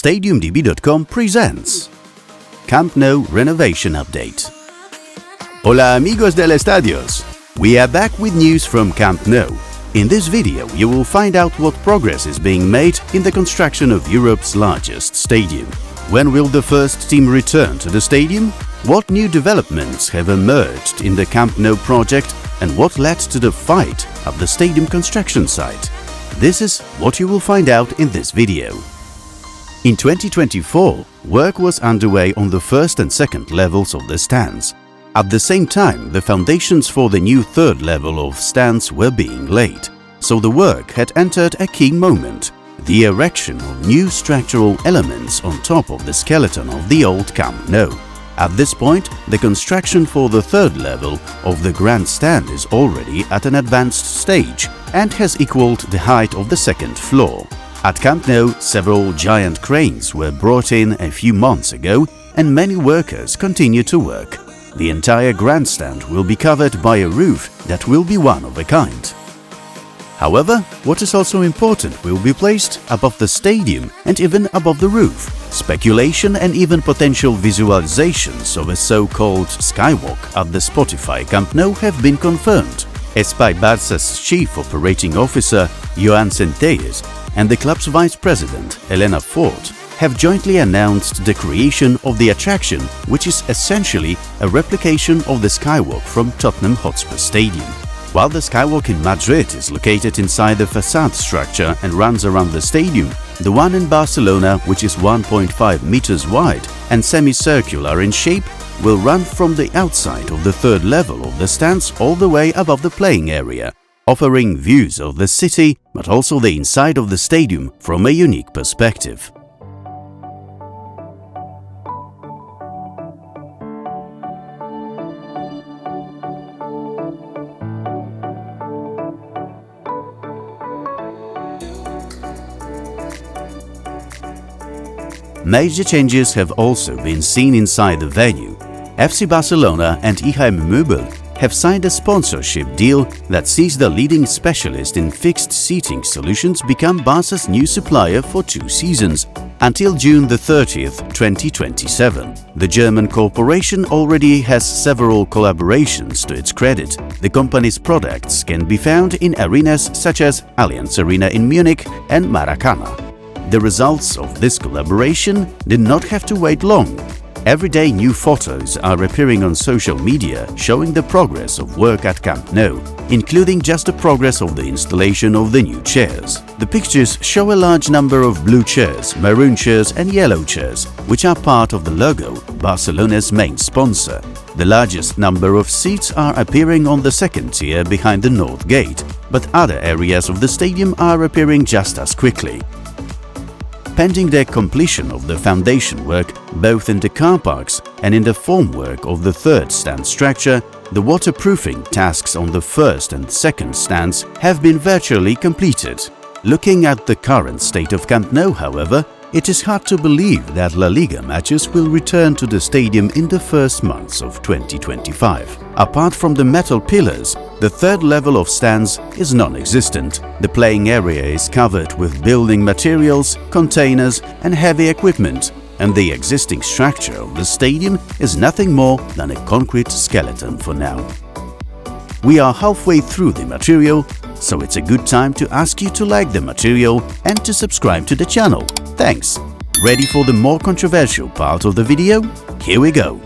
StadiumDB.com presents Camp Nou Renovation Update. Hola amigos del estadios! We are back with news from Camp Nou. In this video you will find out what progress is being made in the construction of Europe's largest stadium. When will the first team return to the stadium? What new developments have emerged in the Camp Nou project and what led to the fight at the stadium construction site? This is what you will find out in this video. In 2024, work was underway on the first and second levels of the stands. At the same time, the foundations for the new third level of stands were being laid, so the work had entered a key moment: the erection of new structural elements on top of the skeleton of the old Camp Nou. At this point, the construction for the third level of the grandstand is already at an advanced stage and has equaled the height of the second floor. At Camp Nou, several giant cranes were brought in a few months ago and many workers continue to work. The entire grandstand will be covered by a roof that will be one of a kind. However, what is also important will be placed above the stadium and even above the roof. Speculation and even potential visualizations of a so-called skywalk at the Spotify Camp Nou have been confirmed. Espai Barça's chief operating officer, Joan Centelles, and the club's vice president, Elena Ford, have jointly announced the creation of the attraction, which is essentially a replication of the skywalk from Tottenham Hotspur Stadium. While the skywalk in Madrid is located inside the facade structure and runs around the stadium, the one in Barcelona, which is 1.5 meters wide and semicircular in shape, will run from the outside of the third level of the stands all the way above the playing area, offering views of the city but also the inside of the stadium from a unique perspective. Major changes have also been seen inside the venue. FC Barcelona and IHM Möbel have signed a sponsorship deal that sees the leading specialist in fixed seating solutions become Barca's new supplier for 2 seasons, until June 30th, 2027. The German corporation already has several collaborations to its credit. The company's products can be found in arenas such as Allianz Arena in Munich and Maracana. The results of this collaboration did not have to wait long. Every day new photos are appearing on social media showing the progress of work at Camp Nou, including just the progress of the installation of the new chairs. The pictures show a large number of blue chairs, maroon chairs and yellow chairs, which are part of the logo, Barcelona's main sponsor. The largest number of seats are appearing on the second tier behind the north gate, but other areas of the stadium are appearing just as quickly. Pending the completion of the foundation work, both in the car parks and in the formwork of the third stand structure, the waterproofing tasks on the first and second stands have been virtually completed. Looking at the current state of Camp Nou, however, it is hard to believe that La Liga matches will return to the stadium in the first months of 2025. Apart from the metal pillars, the third level of stands is non-existent. The playing area is covered with building materials, containers and heavy equipment, and the existing structure of the stadium is nothing more than a concrete skeleton for now. We are halfway through the material, so it's a good time to ask you to like the material and to subscribe to the channel. Thanks! Ready for the more controversial part of the video? Here we go!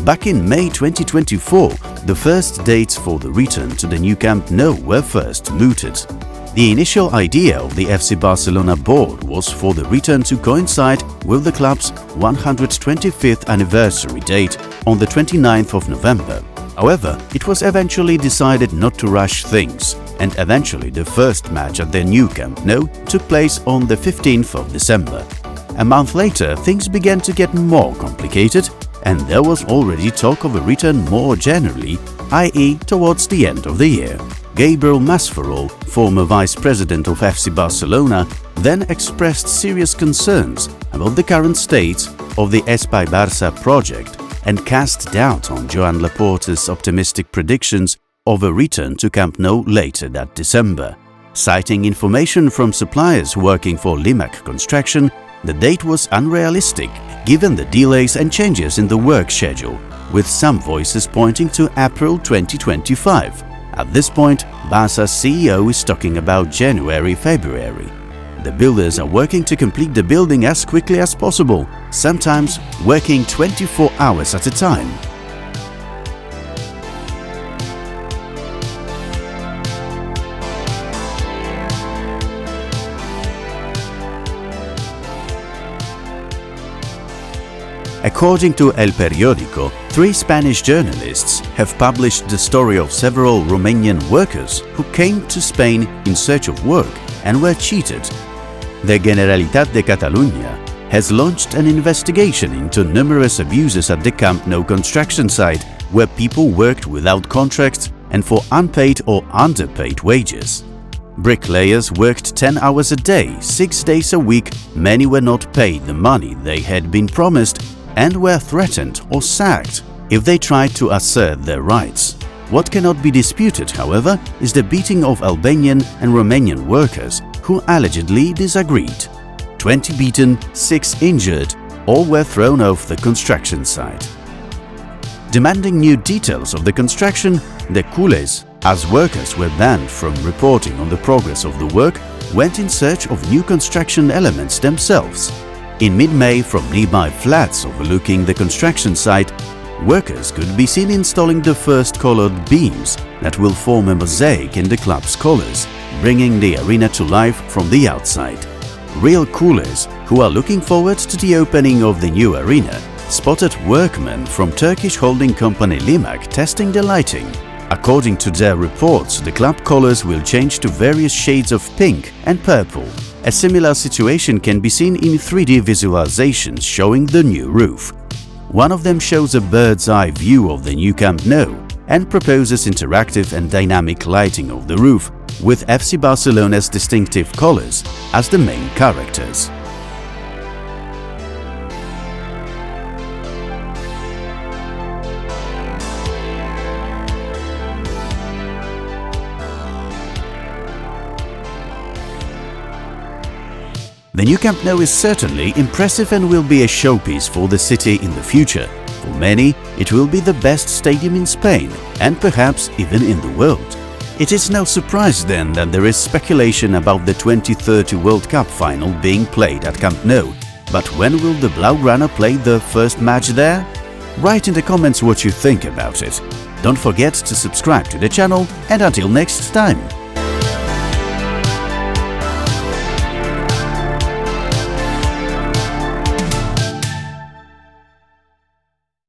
Back in May 2024, the first dates for the return to the new Camp Nou were first mooted. The initial idea of the FC Barcelona board was for the return to coincide with the club's 125th anniversary date on the 29th of November. However, it was eventually decided not to rush things, and eventually the first match at the new Camp Nou took place on the 15th of December. A month later, things began to get more complicated, and there was already talk of a return more generally, i.e. towards the end of the year. Gabriel Masferrol, former vice president of FC Barcelona, then expressed serious concerns about the current state of the Espai Barça project and cast doubt on Joan Laporta's optimistic predictions of a return to Camp Nou later that December. Citing information from suppliers working for Limac Construction, the date was unrealistic given the delays and changes in the work schedule, with some voices pointing to April 2025. At this point, Barsa's CEO is talking about January-February. The builders are working to complete the building as quickly as possible, sometimes working 24 hours at a time. According to El Periódico, 3 Spanish journalists have published the story of several Romanian workers who came to Spain in search of work and were cheated. The Generalitat de Catalunya has launched an investigation into numerous abuses at the Camp Nou construction site, where people worked without contracts and for unpaid or underpaid wages. Bricklayers worked 10 hours a day, 6 days a week. Many were not paid the money they had been promised and were threatened or sacked if they tried to assert their rights. What cannot be disputed, however, is the beating of Albanian and Romanian workers who allegedly disagreed. 20 beaten, 6 injured, all were thrown off the construction site. Demanding new details of the construction, the culés, as workers were banned from reporting on the progress of the work, went in search of new construction elements themselves. In mid-May, from nearby flats overlooking the construction site, workers could be seen installing the first colored beams that will form a mosaic in the club's colors, bringing the arena to life from the outside. Real culés, who are looking forward to the opening of the new arena, spotted workmen from Turkish holding company Limak testing the lighting. According to their reports, the club colors will change to various shades of pink and purple. A similar situation can be seen in 3D visualizations showing the new roof. One of them shows a bird's-eye view of the new Camp Nou and proposes interactive and dynamic lighting of the roof, with FC Barcelona's distinctive colors as the main characters. The new Camp Nou is certainly impressive and will be a showpiece for the city in the future. For many, it will be the best stadium in Spain and perhaps even in the world. It is no surprise then that there is speculation about the 2030 World Cup final being played at Camp Nou. But when will the Blaugrana play the first match there? Write in the comments what you think about it. Don't forget to subscribe to the channel, and until next time!